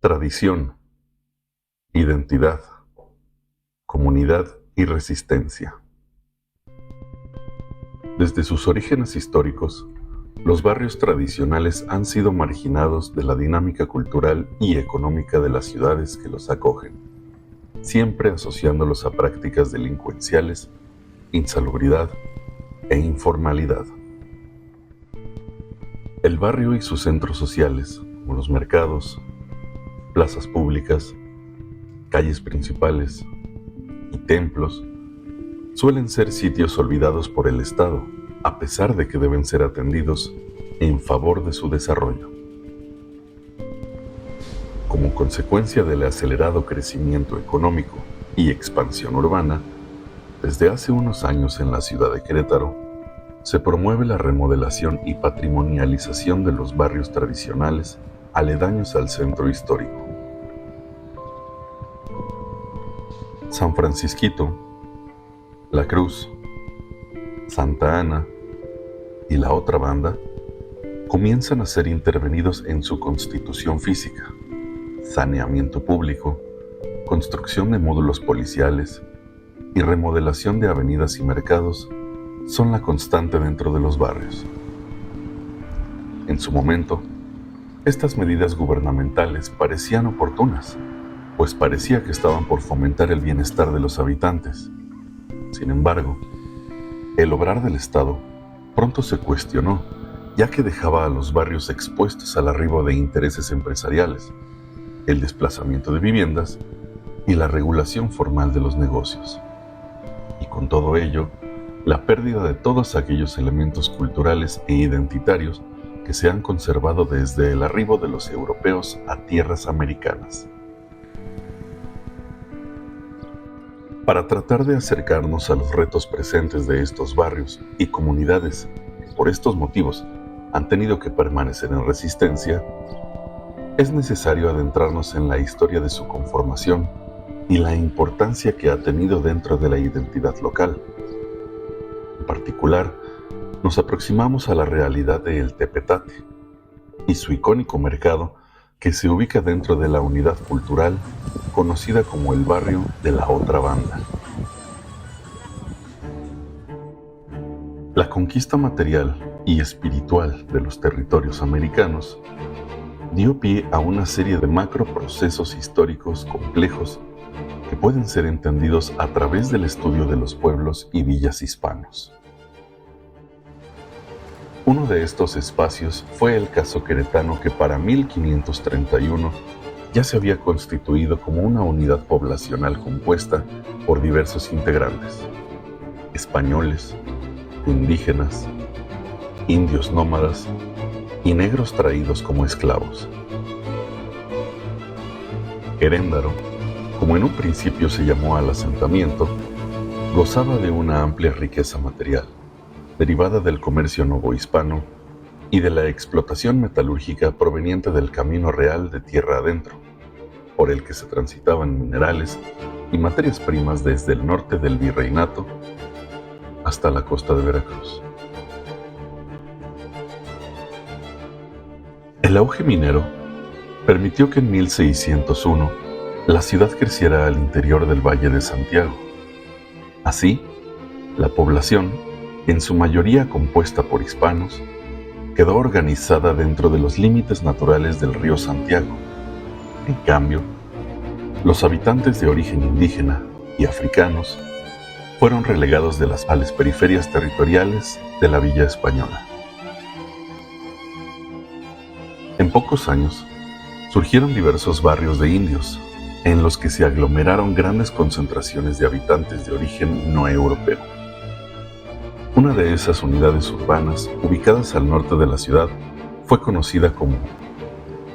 Tradición, identidad, comunidad y resistencia. Desde sus orígenes históricos, los barrios tradicionales han sido marginados de la dinámica cultural y económica de las ciudades que los acogen, siempre asociándolos a prácticas delincuenciales, insalubridad e informalidad. El barrio y sus centros sociales, como los mercados, plazas públicas, calles principales y templos, suelen ser sitios olvidados por el Estado, a pesar de que deben ser atendidos en favor de su desarrollo. Como consecuencia del acelerado crecimiento económico y expansión urbana, desde hace unos años en la ciudad de Querétaro, se promueve la remodelación y patrimonialización de los barrios tradicionales aledaños al centro histórico. San Francisquito, La Cruz, Santa Ana y La Otra Banda comienzan a ser intervenidos en su constitución física, saneamiento público, construcción de módulos policiales y remodelación de avenidas y mercados son la constante dentro de los barrios. En su momento, estas medidas gubernamentales parecían oportunas, pues parecía que estaban por fomentar el bienestar de los habitantes. Sin embargo, el obrar del Estado pronto se cuestionó, ya que dejaba a los barrios expuestos al arribo de intereses empresariales, el desplazamiento de viviendas y la regulación formal de los negocios. Y con todo ello, la pérdida de todos aquellos elementos culturales e identitarios que se han conservado desde el arribo de los europeos a tierras americanas. Para tratar de acercarnos a los retos presentes de estos barrios y comunidades que por estos motivos han tenido que permanecer en resistencia, es necesario adentrarnos en la historia de su conformación y la importancia que ha tenido dentro de la identidad local. En particular, nos aproximamos a la realidad de El Tepetate y su icónico mercado que se ubica dentro de la unidad cultural conocida como el barrio de La Otra Banda. La conquista material y espiritual de los territorios americanos dio pie a una serie de macroprocesos históricos complejos que pueden ser entendidos a través del estudio de los pueblos y villas hispanos. Uno de estos espacios fue el caso queretano, que para 1531 ya se había constituido como una unidad poblacional compuesta por diversos integrantes: españoles, indígenas, indios nómadas y negros traídos como esclavos. Queréndaro, como en un principio se llamó al asentamiento, gozaba de una amplia riqueza material, derivada del comercio novohispano y de la explotación metalúrgica proveniente del camino real de tierra adentro, por el que se transitaban minerales y materias primas desde el norte del virreinato hasta la costa de Veracruz. El auge minero permitió que en 1601 la ciudad creciera al interior del Valle de Santiago. Así, la población, en su mayoría compuesta por hispanos, quedó organizada dentro de los límites naturales del río Santiago. En cambio, los habitantes de origen indígena y africanos fueron relegados de las periferias territoriales de la Villa Española. En pocos años, surgieron diversos barrios de indios, en los que se aglomeraron grandes concentraciones de habitantes de origen no europeo. Una de esas unidades urbanas, ubicadas al norte de la ciudad, fue conocida como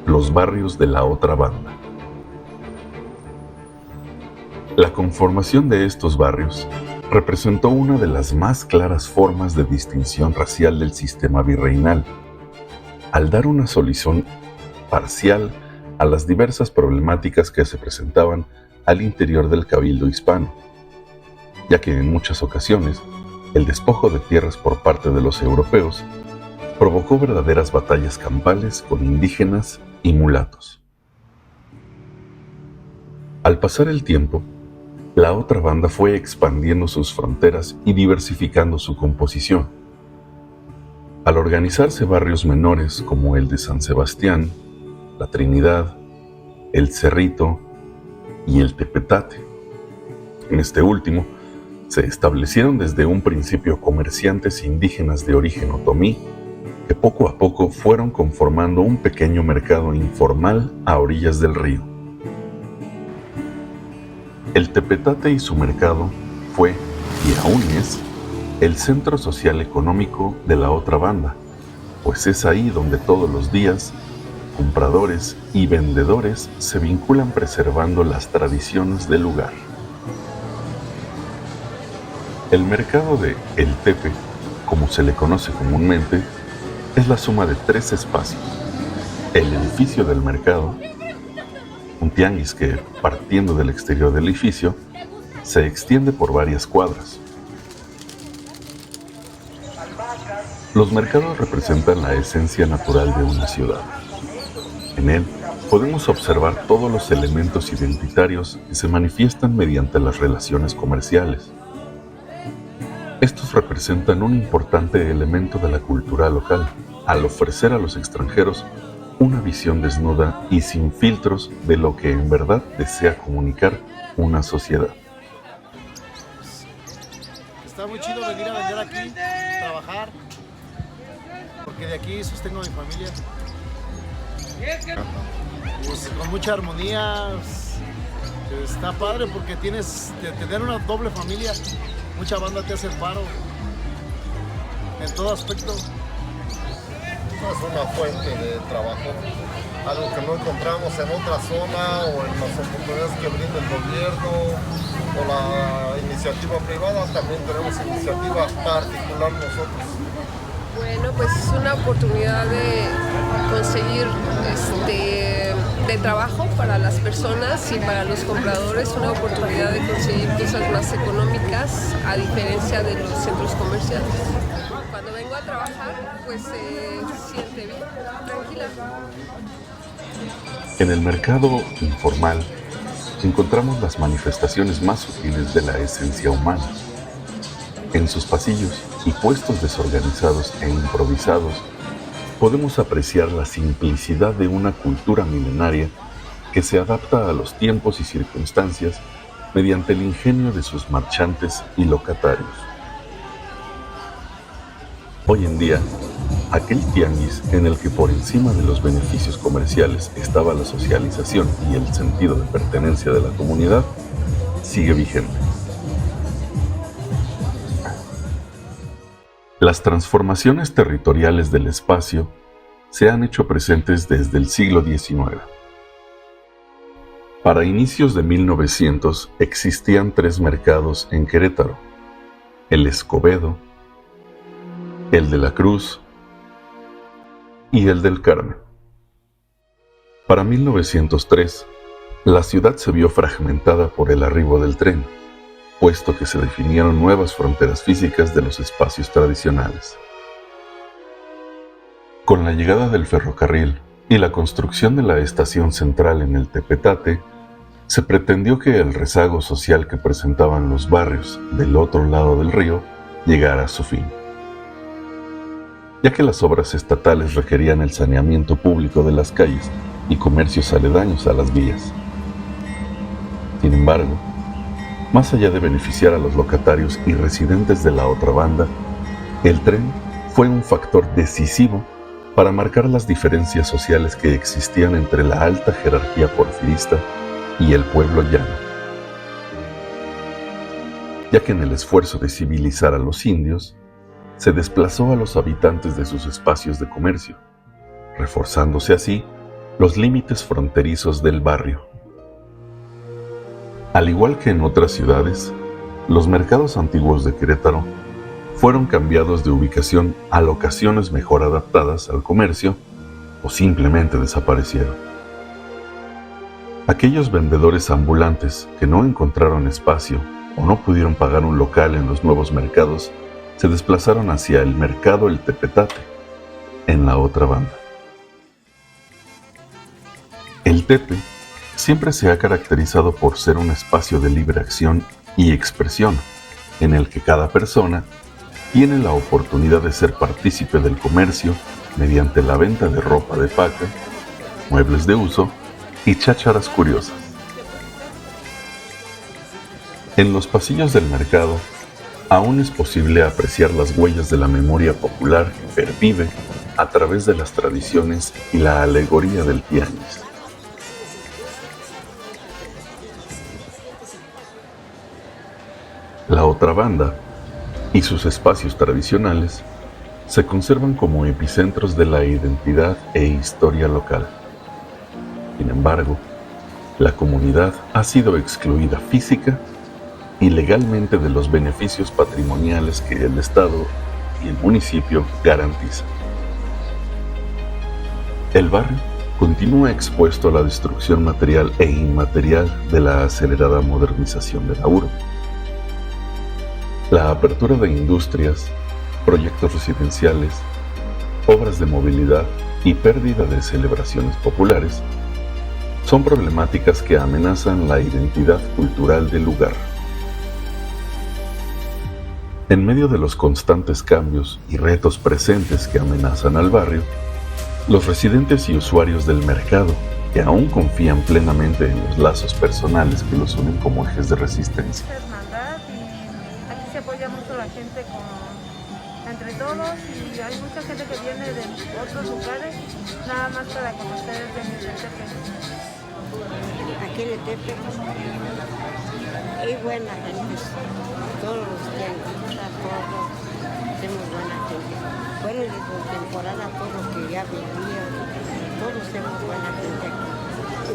los barrios de La Otra Banda. La conformación de estos barrios representó una de las más claras formas de distinción racial del sistema virreinal, al dar una solución parcial a las diversas problemáticas que se presentaban al interior del cabildo hispano, ya que en muchas ocasiones el despojo de tierras por parte de los europeos provocó verdaderas batallas campales con indígenas y mulatos. Al pasar el tiempo, la otra banda fue expandiendo sus fronteras y diversificando su composición. Al organizarse barrios menores como el de San Sebastián, la Trinidad, el Cerrito y el Tepetate. En este último, se establecieron desde un principio comerciantes indígenas de origen otomí que poco a poco fueron conformando un pequeño mercado informal a orillas del río. El Tepetate y su mercado fue, y aún es, el centro social económico de la otra banda, pues es ahí donde todos los días compradores y vendedores se vinculan preservando las tradiciones del lugar. El mercado de El Tepe, como se le conoce comúnmente, es la suma de 3 espacios: el edificio del mercado, un tianguis que, partiendo del exterior del edificio, se extiende por varias cuadras. Los mercados representan la esencia natural de una ciudad. En él podemos observar todos los elementos identitarios que se manifiestan mediante las relaciones comerciales. Estos representan un importante elemento de la cultura local, al ofrecer a los extranjeros una visión desnuda y sin filtros de lo que en verdad desea comunicar una sociedad. Está muy chido venir a vender aquí, trabajar, porque de aquí sostengo a mi familia. Pues con mucha armonía, está padre porque tienes de tener una doble familia, mucha banda te hace el paro, en todo aspecto. Es una fuente de trabajo, algo que no encontramos en otra zona o en las oportunidades que brinda el gobierno o la iniciativa privada. También tenemos iniciativa particular nosotros. Bueno, pues es una oportunidad de conseguir de trabajo para las personas y para los compradores, una oportunidad de conseguir cosas más económicas a diferencia de los centros comerciales. Cuando vengo a trabajar, pues se siente bien, tranquila. En el mercado informal encontramos las manifestaciones más sutiles de la esencia humana. En sus pasillos y puestos desorganizados e improvisados, podemos apreciar la simplicidad de una cultura milenaria que se adapta a los tiempos y circunstancias mediante el ingenio de sus marchantes y locatarios. Hoy en día, aquel tianguis en el que por encima de los beneficios comerciales estaba la socialización y el sentido de pertenencia de la comunidad, sigue vigente. Las transformaciones territoriales del espacio se han hecho presentes desde el siglo XIX. Para inicios de 1900 existían 3 mercados en Querétaro: el Escobedo, el de la Cruz y el del Carmen. Para 1903, la ciudad se vio fragmentada por el arribo del tren, puesto que se definieron nuevas fronteras físicas de los espacios tradicionales. Con la llegada del ferrocarril y la construcción de la estación central en el Tepetate, se pretendió que el rezago social que presentaban los barrios del otro lado del río llegara a su fin, ya que las obras estatales requerían el saneamiento público de las calles y comercios aledaños a las vías. Sin embargo, más allá de beneficiar a los locatarios y residentes de la otra banda, el tren fue un factor decisivo para marcar las diferencias sociales que existían entre la alta jerarquía porfirista y el pueblo llano, ya que en el esfuerzo de civilizar a los indios, se desplazó a los habitantes de sus espacios de comercio, reforzándose así los límites fronterizos del barrio. Al igual que en otras ciudades, los mercados antiguos de Querétaro fueron cambiados de ubicación a locaciones mejor adaptadas al comercio o simplemente desaparecieron. Aquellos vendedores ambulantes que no encontraron espacio o no pudieron pagar un local en los nuevos mercados se desplazaron hacia el mercado El Tepetate, en la otra banda. El Tepe siempre se ha caracterizado por ser un espacio de libre acción y expresión, en el que cada persona tiene la oportunidad de ser partícipe del comercio mediante la venta de ropa de paca, muebles de uso y chácharas curiosas. En los pasillos del mercado, aún es posible apreciar las huellas de la memoria popular que pervive a través de las tradiciones y la alegoría del tianguis. La otra banda y sus espacios tradicionales se conservan como epicentros de la identidad e historia local. Sin embargo, la comunidad ha sido excluida física y legalmente de los beneficios patrimoniales que el Estado y el municipio garantizan. El barrio continúa expuesto a la destrucción material e inmaterial de la acelerada modernización de la urbe. La apertura de industrias, proyectos residenciales, obras de movilidad y pérdida de celebraciones populares son problemáticas que amenazan la identidad cultural del lugar. En medio de los constantes cambios y retos presentes que amenazan al barrio, los residentes y usuarios del mercado, que aún confían plenamente en los lazos personales que los unen como ejes de resistencia. Hermandad, y aquí se apoya mucho la gente entre todos, y hay mucha gente que viene de otros lugares nada más para conocer el venir de Tepe. Aquí en el Tepe hay buena gente, todos los tianguistas, todos somos buena gente. Fuera de su temporada, todos que ya vivían, todos somos buena gente aquí.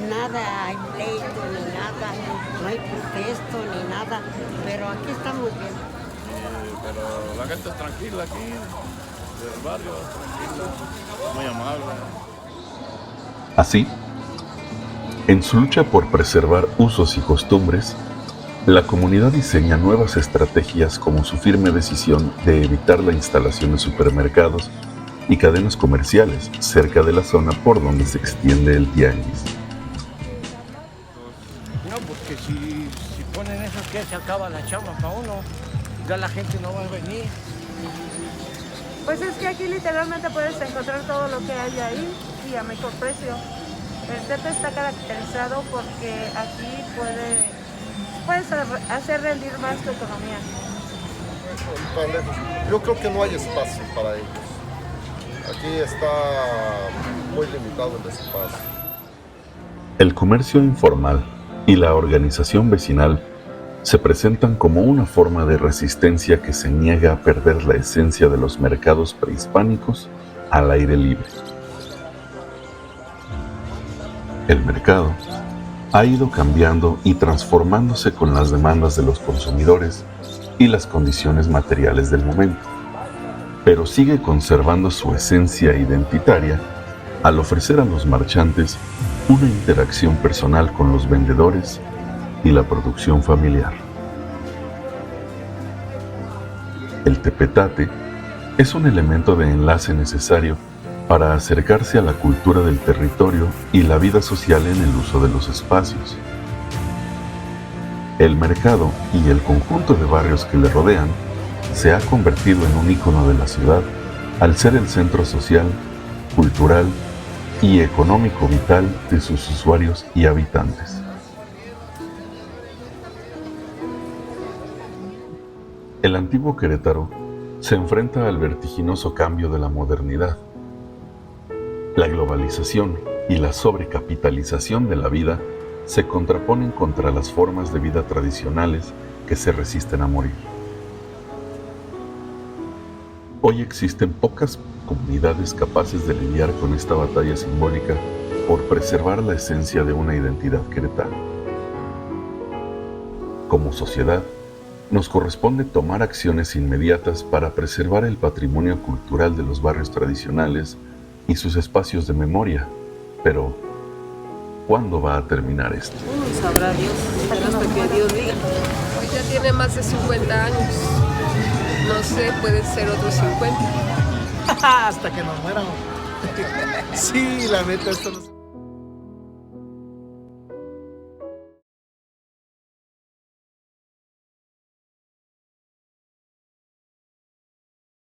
Nada hay pleito ni nada, no hay protesto ni nada, pero aquí estamos bien. Pero la gente es tranquila aquí, del barrio, tranquila, muy amable. Así, en su lucha por preservar usos y costumbres, la comunidad diseña nuevas estrategias como su firme decisión de evitar la instalación de supermercados y cadenas comerciales cerca de la zona por donde se extiende el tianguis. No, porque si ponen eso, que se acaba la chamba para uno, ya la gente no va a venir. Pues es que aquí literalmente puedes encontrar todo lo que hay ahí y a mejor precio. El Tepe está caracterizado porque aquí puedes hacer rendir más tu economía. Yo creo que no hay espacio para ellos. Aquí está muy limitado el espacio. El comercio informal y la organización vecinal se presentan como una forma de resistencia que se niega a perder la esencia de los mercados prehispánicos al aire libre. El mercado ha ido cambiando y transformándose con las demandas de los consumidores y las condiciones materiales del momento, pero sigue conservando su esencia identitaria al ofrecer a los marchantes una interacción personal con los vendedores y la producción familiar. El tepetate es un elemento de enlace necesario para acercarse a la cultura del territorio y la vida social en el uso de los espacios. El mercado y el conjunto de barrios que le rodean se ha convertido en un ícono de la ciudad al ser el centro social, cultural y económico vital de sus usuarios y habitantes. El antiguo Querétaro se enfrenta al vertiginoso cambio de la modernidad. La globalización y la sobrecapitalización de la vida se contraponen contra las formas de vida tradicionales que se resisten a morir. Hoy existen pocas comunidades capaces de lidiar con esta batalla simbólica por preservar la esencia de una identidad queretana. Como sociedad, nos corresponde tomar acciones inmediatas para preservar el patrimonio cultural de los barrios tradicionales y sus espacios de memoria. Pero, ¿cuándo va a terminar esto? Sabrá Dios, hasta que Dios diga. Pues ya tiene más de 50 años. No sé, puede ser otros 50. Hasta que nos mueran. Sí, la neta, esto no se...